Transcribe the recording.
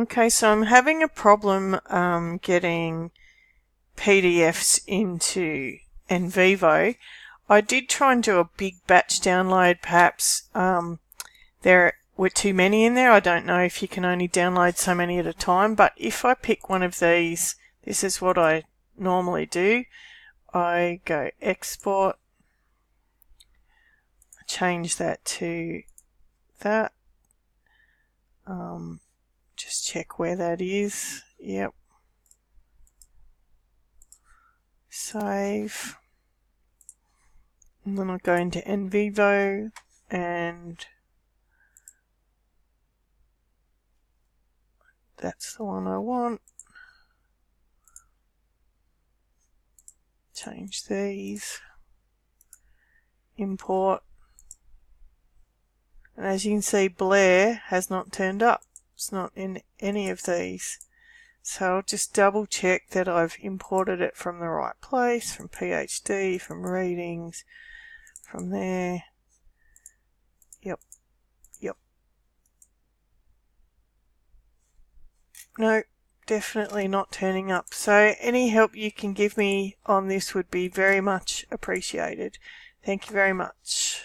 Okay, so I'm having a problem getting PDFs into NVivo. I did try and do a big batch download. Perhaps there were too many in there. I don't know if you can only download so many at a time, but if I pick one of these, this is what I normally do. I go export, change that to that. Just check where that is. Yep. Save. And then I'll go into NVivo and that's the one I want. Change these. Import. And as you can see, Blair has not turned up. It's not in any of these. So I'll just double check that I've imported it from the right place, from PhD, from readings, from there. Yep. No, definitely not turning up. So any help you can give me on this would be very much appreciated. Thank you very much.